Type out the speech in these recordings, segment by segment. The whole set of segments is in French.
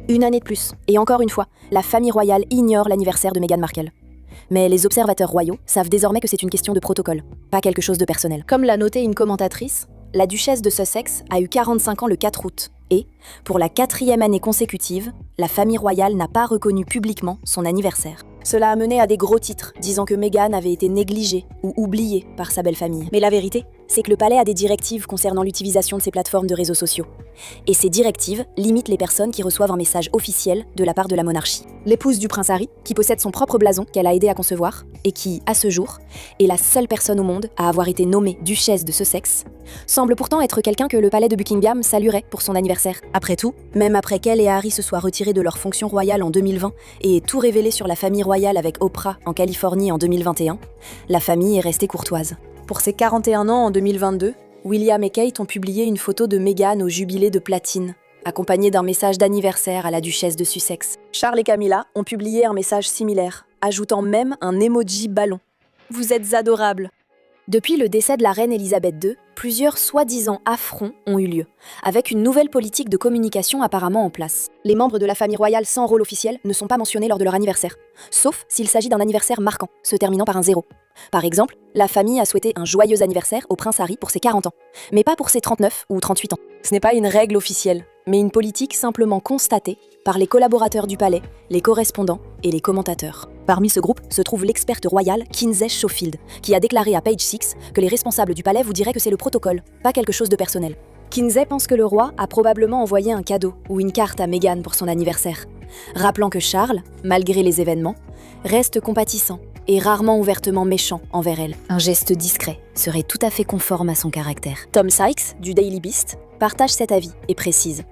Une année de plus, et encore une fois, la famille royale ignore l'anniversaire de Meghan Markle. Mais les observateurs royaux savent désormais que c'est une question de protocole, pas quelque chose de personnel. Comme l'a noté une commentatrice, la duchesse de Sussex a eu 45 ans le 4 août, et, pour la 4e année consécutive, la famille royale n'a pas reconnu publiquement son anniversaire. Cela a mené à des gros titres, disant que Meghan avait été négligée ou oubliée par sa belle famille. Mais la vérité, c'est que le palais a des directives concernant l'utilisation de ses plateformes de réseaux sociaux. Et ces directives limitent les personnes qui reçoivent un message officiel de la part de la monarchie. L'épouse du prince Harry, qui possède son propre blason qu'elle a aidé à concevoir, et qui, à ce jour, est la seule personne au monde à avoir été nommée duchesse de Sussex, semble pourtant être quelqu'un que le palais de Buckingham saluerait pour son anniversaire. Après tout, même après qu'elle et Harry se soient retirés de leur fonction royale en 2020 et tout révélé sur la famille royale avec Oprah en Californie en 2021, la famille est restée courtoise. Pour ses 41 ans en 2022, William et Kate ont publié une photo de Meghan au jubilé de platine, accompagnée d'un message d'anniversaire à la duchesse de Sussex. Charles et Camilla ont publié un message similaire, ajoutant même un emoji ballon. Vous êtes adorables! Depuis le décès de la reine Elisabeth II, plusieurs soi-disant affronts ont eu lieu, avec une nouvelle politique de communication apparemment en place. Les membres de la famille royale sans rôle officiel ne sont pas mentionnés lors de leur anniversaire, sauf s'il s'agit d'un anniversaire marquant, se terminant par un 0. Par exemple, la famille a souhaité un joyeux anniversaire au prince Harry pour ses 40 ans, mais pas pour ses 39 ou 38 ans. Ce n'est pas une règle officielle, mais une politique simplement constatée par les collaborateurs du palais, les correspondants et les commentateurs. Parmi ce groupe se trouve l'experte royale Kinsey Schofield, qui a déclaré à Page Six que les responsables du palais vous diraient que c'est le protocole, pas quelque chose de personnel. Kinsey pense que le roi a probablement envoyé un cadeau ou une carte à Meghan pour son anniversaire, rappelant que Charles, malgré les événements, reste compatissant et rarement ouvertement méchant envers elle. Un geste discret serait tout à fait conforme à son caractère. Tom Sykes, du Daily Beast, partage cet avis et précise: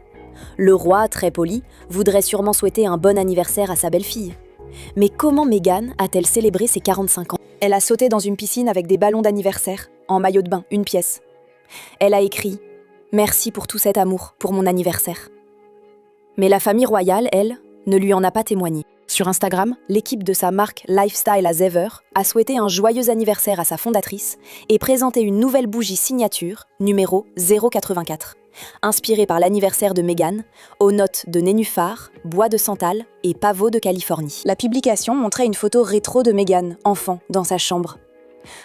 le roi, très poli, voudrait sûrement souhaiter un bon anniversaire à sa belle-fille. Mais comment Meghan a-t-elle célébré ses 45 ans? Elle a sauté dans une piscine avec des ballons d'anniversaire, en maillot de bain, une pièce. Elle a écrit « Merci pour tout cet amour, pour mon anniversaire ». Mais la famille royale, elle, ne lui en a pas témoigné. Sur Instagram, l'équipe de sa marque Lifestyle as Ever a souhaité un joyeux anniversaire à sa fondatrice et présenté une nouvelle bougie signature, numéro 084. Inspirée par l'anniversaire de Meghan, aux notes de nénuphar, bois de santal et pavots de Californie. La publication montrait une photo rétro de Meghan, enfant, dans sa chambre.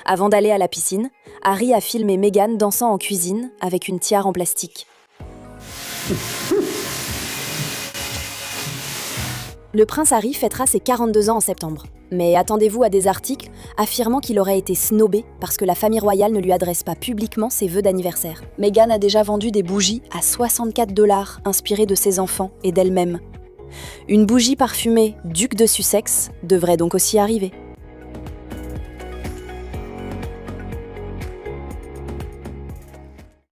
Avant d'aller à la piscine, Harry a filmé Meghan dansant en cuisine avec une tiare en plastique. Le prince Harry fêtera ses 42 ans en septembre. Mais attendez-vous à des articles affirmant qu'il aurait été snobé parce que la famille royale ne lui adresse pas publiquement ses vœux d'anniversaire. Meghan a déjà vendu des bougies à 64 $ inspirées de ses enfants et d'elle-même. Une bougie parfumée Duc de Sussex devrait donc aussi arriver.